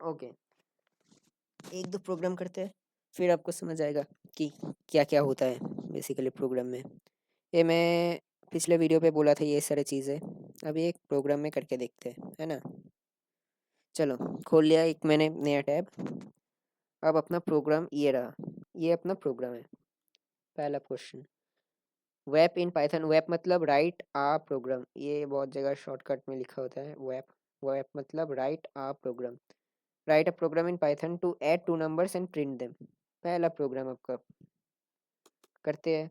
Okay, एक दो programme करते हैं, फिर आपको समझ आएगा कि क्या क्या होता है बेसिकली प्रोग्राम में। ये मैं पिछले वीडियो पे बोला था ये सारी चीज़ें, अभी एक प्रोग्राम में करके देखते हैं, है ना। चलो, खोल लिया एक मैंने नया टैब। अब अपना प्रोग्राम ये रहा, ये अपना प्रोग्राम है। पहला क्वेश्चन, वेब इन पाइथन। वेब मतलब राइट आ प्रोग्राम, ये बहुत जगह शॉर्टकट में लिखा होता है वेब। वेब मतलब write a program. Write a program in Python to add two numbers and print them. पहला प्रोग्राम आपका करते हैं।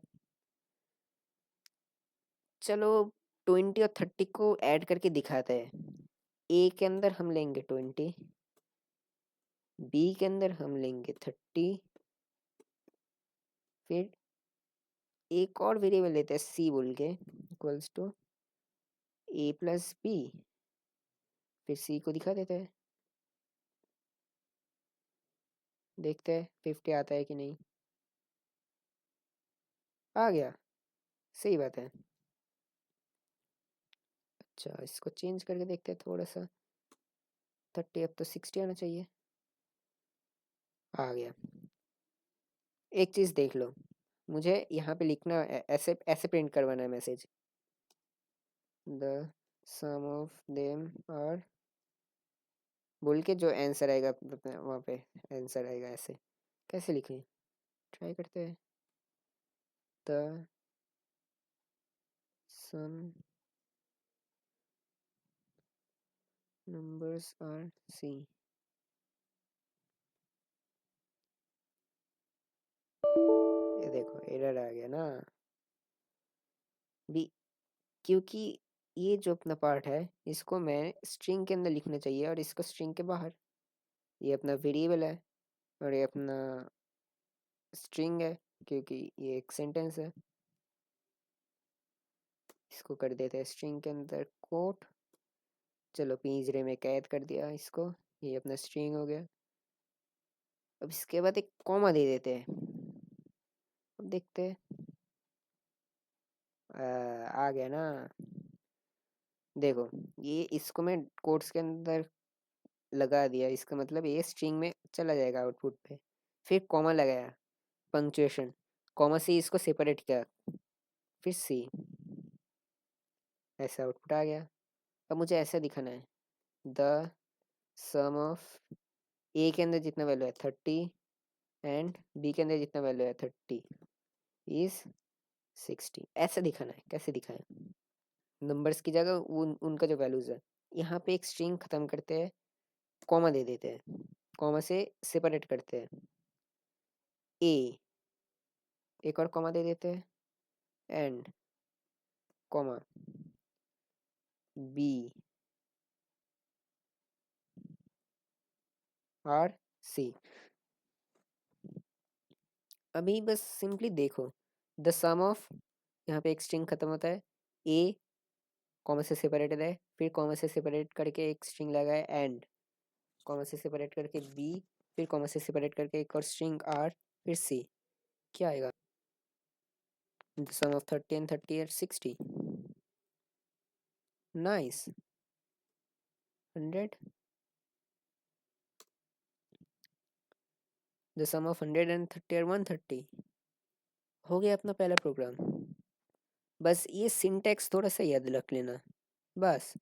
चलो, 20 और 30 को ऐड करके दिखाते हैं। ए के अंदर हम लेंगे 20, बी के अंदर हम लेंगे 30, फिर एक और वेरिएबल लेते हैं सी बोल के, equals to A plus B. फिर सी को दिखा देते हैं, देखते हैं 50 आता है कि नहीं। आ गया, सही बात है। अच्छा, इसको चेंज करके देखते हैं थोड़ा सा। 30 अब तो 60 आना चाहिए। आ गया। एक चीज़ देख लो, मुझे यहाँ पे लिखना ऐसे ऐसे प्रिंट करवाना है message, the sum of them are बोल के जो आंसर आएगा वहाँ पे आंसर आएगा। ऐसे कैसे लिखें, ट्राई करते हैं। The sum numbers are C. ये देखो एरर आ गया ना भी, क्योंकि ये जो अपना पार्ट है इसको मैं स्ट्रिंग के अंदर लिखना चाहिए और इसको स्ट्रिंग के बाहर। ये अपना वेरिएबल है और ये अपना स्ट्रिंग है, क्योंकि ये एक सेंटेंस है। इसको कर देते हैं स्ट्रिंग के अंदर कोट। चलो, पिंजरे में कैद कर दिया इसको, ये अपना स्ट्रिंग हो गया। अब इसके बाद एक कॉमा दे देते हैं। अब देखते हैं, आ गया ना। देखो, ये इसको मैं कोट्स के अंदर लगा दिया, इसका मतलब ये स्ट्रिंग में चला जाएगा आउटपुट पे। फिर कॉमा लगाया, पंक्चुएशन, कॉमा से इसको सेपरेट किया, फिर सी, ऐसा आउटपुट आ गया। अब मुझे ऐसा दिखाना है, द सम ऑफ ए के अंदर जितना वैल्यू है 30 एंड बी के अंदर जितना वैल्यू है 30 इज 60। ऐसा दिखाना है। कैसे दिखाएं, नंबर्स की जगह उनका जो वैल्यूज है, यहाँ पे एक स्ट्रिंग खत्म करते हैं, कॉमा दे देते हैं, कॉमा से सेपरेट करते हैं। ए, एक और कॉमा दे देते हैं, एंड कॉमा बी और सी। अभी बस सिंपली देखो, द सम ऑफ, यहाँ पे एक स्ट्रिंग खत्म होता है, ए कॉमा से सेपरेटेड है, फिर कॉमा से सेपरेट करके एक स्ट्रिंग लगाए, एंड कॉमा से सेपरेट करके बी, फिर कॉमा से सेपरेट करके एक और स्ट्रिंग आर, फिर सी। क्या आएगा, the sum of 30 and 30 are 60। Nice, 100। The sum of 100 and 30 are 130। हो गया अपना पहला प्रोग्राम। बस ये सिंटैक्स थोड़ा सा याद रख लेना। बस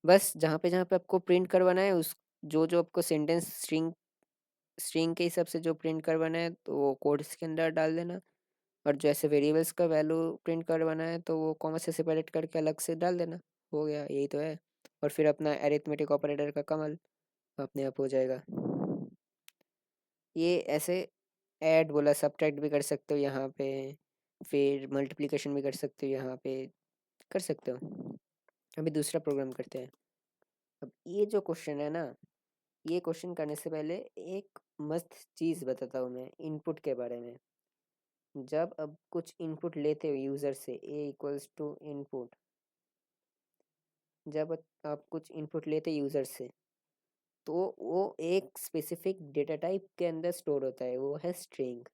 बस जहाँ पे आपको प्रिंट करवाना है, उस जो जो आपको सेंटेंस स्ट्रिंग स्ट्रिंग के हिसाब से जो प्रिंट करवाना है तो वो कोड्स के अंदर डाल देना। और जैसे वेरिएबल्स का वैल्यू प्रिंट करवाना है तो वो कॉमा से सेपरेट करके अलग से डाल देना। हो गया, यही तो है। और फिर अपना अरिथमेटिक ऑपरेटर का कमाल अपने आप हो जाएगा। ये ऐसे ऐड बोला, सब्ट्रैक्ट भी कर सकते हो यहाँ पे, फिर मल्टीप्लिकेशन भी कर सकते हो यहाँ पे, कर सकते हो। अभी दूसरा प्रोग्राम करते हैं। अब ये जो क्वेश्चन है ना, ये क्वेश्चन करने से पहले एक मस्त चीज़ बताता हूँ मैं इनपुट के बारे में। जब अब कुछ इनपुट लेते हो यूज़र से, ए इक्वल्स टू इनपुट, जब आप कुछ इनपुट लेते यूज़र से तो वो एक स्पेसिफिक डेटा टाइप के अंदर स्टोर होता है, वो है स्ट्रिंग।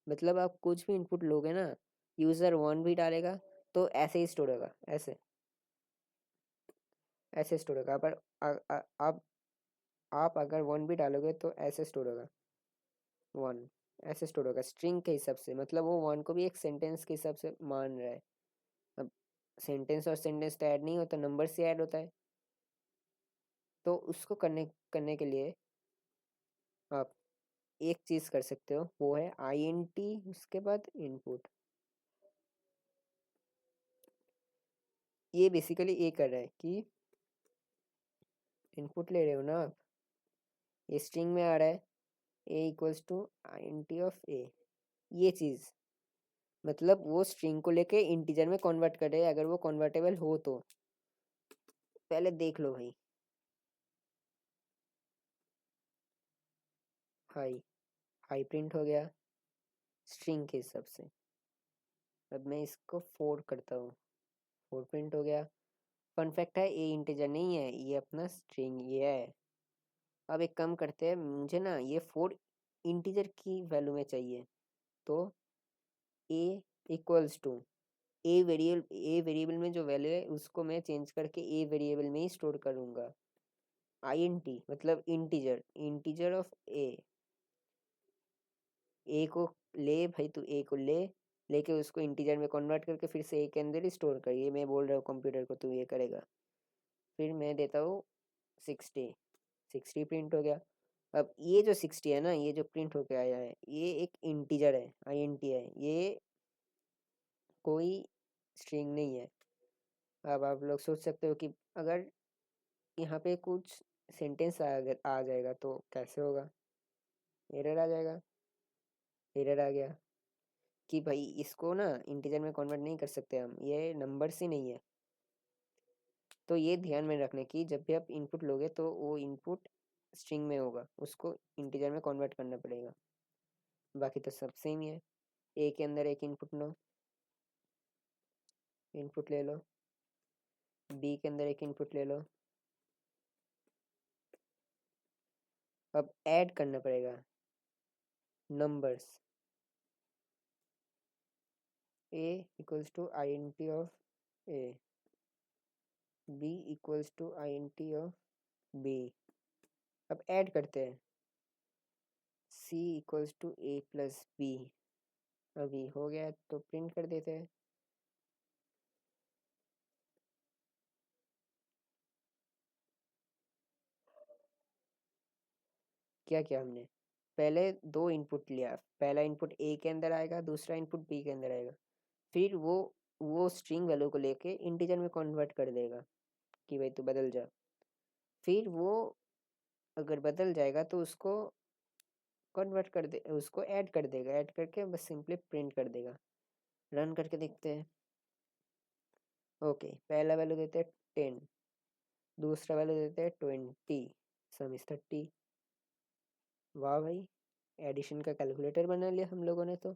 मतलब आप कुछ भी इनपुट लोगे ना, यूज़र वन भी डालेगा तो ऐसे ही स्टोर होगा, ऐसे ऐसे स्टोर होगा। पर आप आप अगर 1 भी डालोगे तो ऐसे स्टोर होगा, 1 ऐसे स्टोर होगा स्ट्रिंग के हिसाब से, मतलब वो 1 को भी एक सेंटेंस के हिसाब से मान रहा है। अब सेंटेंस और सेंटेंस तो ऐड नहीं होता, नंबर से ऐड होता है। तो उसको करने करने के लिए आप एक चीज़ कर सकते हो, वो है INT उसके बाद इनपुट। ये बेसिकली ये कर रहा है कि इनपुट ले रहे हो ना आप, ये स्ट्रिंग में आ रहा है a equals to INT of a, ये चीज़ मतलब वो स्ट्रिंग को लेके इंटीजर में कन्वर्ट कर रहे हैं, अगर वो कन्वर्टेबल हो तो। पहले देख लो भाई, हाई हाई प्रिंट हो गया स्ट्रिंग के हिसाब से। अब मैं इसको 4 करता हूँ, 4 प्रिंट हो गया। फन फैक्ट है, ये इंटीजर नहीं है, ये अपना स्ट्रिंग ये है। अब एक काम करते हैं, मुझे ना ये 4 इंटीजर की वैल्यू में चाहिए, तो a equals to A variable में जो वैल्यू है उसको मैं चेंज करके ए वेरिएबल में ही स्टोर करूँगा। INT मतलब इंटीजर, इंटीजर ऑफ ए को ले भाई, तू ए को ले, लेके उसको इंटीजर में कन्वर्ट करके फिर से ए के अंदर ही स्टोर कर, ये मैं बोल रहा हूँ कंप्यूटर को, तू ये करेगा। फिर मैं देता हूँ 60, 60 प्रिंट हो गया। अब ये जो 60 है ना, ये जो प्रिंट होके आया है, ये एक इंटीजर है, INT है, ये कोई स्ट्रिंग नहीं है। अब आप लोग सोच सकते हो कि अगर यहाँ पे कुछ सेंटेंस आ जाएगा तो कैसे होगा, एरर आ जाएगा। एरर आ गया कि भाई इसको ना इंटीजर में कन्वर्ट नहीं कर सकते हम, ये नंबर से नहीं है। तो ये ध्यान में रखने की, जब भी आप इनपुट लोगे तो वो इनपुट स्ट्रिंग में होगा, उसको इंटीजर में कन्वर्ट करना पड़ेगा। बाकी तो सब सेम ही है। ए के अंदर एक इनपुट लो, इनपुट ले लो, बी के अंदर एक इनपुट ले लो। अब ऐड करना पड़ेगा numbers, a equals to INT of a, b equals to INT of b. अब ऐड करते हैं, c equals to A plus b. अभी हो गया तो प्रिंट कर देते हैं। क्या किया हमने, पहले दो इनपुट लिया, पहला इनपुट ए के अंदर आएगा, दूसरा इनपुट बी के अंदर आएगा। फिर वो स्ट्रिंग वैल्यू को लेके इंटीजर में कन्वर्ट कर देगा कि भाई तू बदल जा। फिर वो अगर बदल जाएगा तो उसको कन्वर्ट कर दे, उसको ऐड कर देगा, ऐड करके बस सिंपली प्रिंट कर देगा। रन करके देखते हैं। ओके, पहला वैल्यू देते हैं 10, दूसरा वैल्यू देते हैं 20, सम इज 30। वाह भाई, एडिशन का कैलकुलेटर बना लिया हम लोगों ने तो।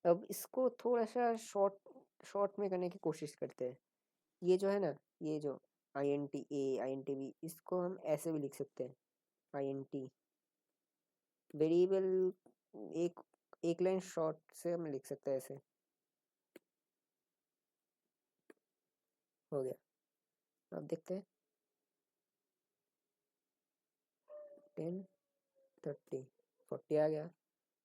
अब इसको थोड़ा सा शॉर्ट शॉर्ट में करने की कोशिश करते हैं। ये जो है ना, ये जो INT A INT B, इसको हम ऐसे भी लिख सकते हैं, INT वेरिएबल, एक एक लाइन शॉर्ट से हम लिख सकते हैं ऐसे। हो गया। अब देखते हैं, 10, 30, 40 आ गया।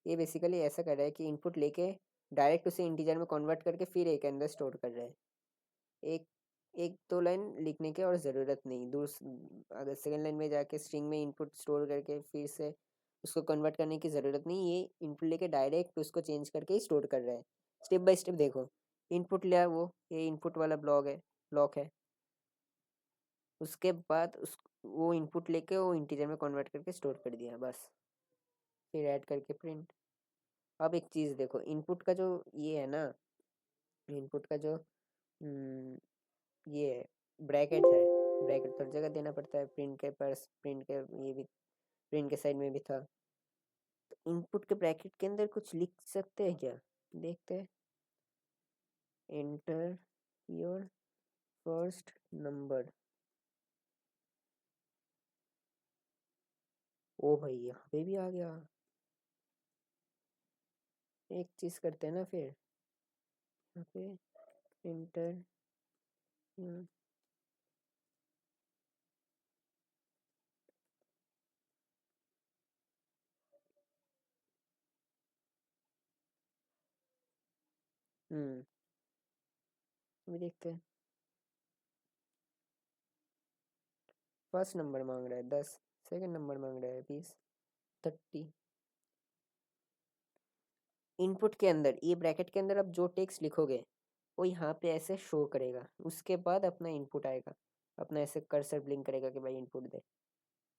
ये बेसिकली ऐसा कर रहा है कि इनपुट लेके डायरेक्ट उसे इंटीजर में कन्वर्ट करके फिर एक अंदर स्टोर कर रहा है। एक एक दो लाइन लिखने की और ज़रूरत नहीं, अगर सेकेंड लाइन में जाके स्ट्रिंग में इनपुट स्टोर करके फिर से उसको कन्वर्ट करने की ज़रूरत नहीं, ये इनपुट लेके डायरेक्ट उसको चेंज करके ही स्टोर कर रहा है। स्टेप बाय स्टेप देखो, इनपुट लिया, वो ये इनपुट वाला ब्लॉक है। उसके बाद उस वो इनपुट लेके वो इंटीजर में कन्वर्ट करके स्टोर कर दिया बस, फिर ऐड करके प्रिंट। अब एक चीज़ देखो, इनपुट का जो ये है ना, इनपुट का जो ये ब्रैकेट है, ब्रैकेट हर जगह देना पड़ता है, प्रिंट के पास, प्रिंट के ये भी, प्रिंट के साइड में भी था। तो इनपुट के ब्रैकेट के अंदर कुछ लिख सकते हैं क्या, देखते हैं। Enter your first number. ओ भाई, यहाँ पे भी आ गया। एक चीज़ करते हैं ना फिर, यहाँ पे एंटर अभी देखते हैं। फर्स्ट नंबर मांग रहा है 10, सेकंड नंबर मांग रहा है 20, 30। इनपुट के अंदर ये ब्रैकेट के अंदर आप जो टेक्स्ट लिखोगे वो यहाँ पे ऐसे शो करेगा, उसके बाद अपना इनपुट आएगा, अपना ऐसे कर्सर ब्लिंक करेगा कि भाई इनपुट दे।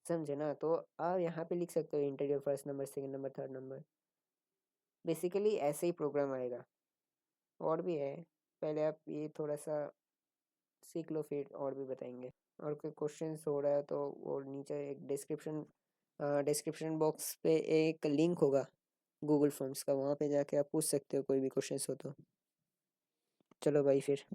समझे ना? तो आप यहाँ पे लिख सकते हो integer first number, second number, third number. Basically ऐसे ही प्रोग्राम आएगा। और भी है, पहले आप ये थोड़ा सा सीख लो, फिर और भी बताएंगे। और कोई क्वेश्चंस हो रहा है तो वो नीचे एक डिस्क्रिप्शन बॉक्स पे एक लिंक होगा गूगल फॉर्म्स का, वहाँ पे जाके आप पूछ सकते हो कोई भी क्वेश्चंस हो तो। चलो भाई फिर।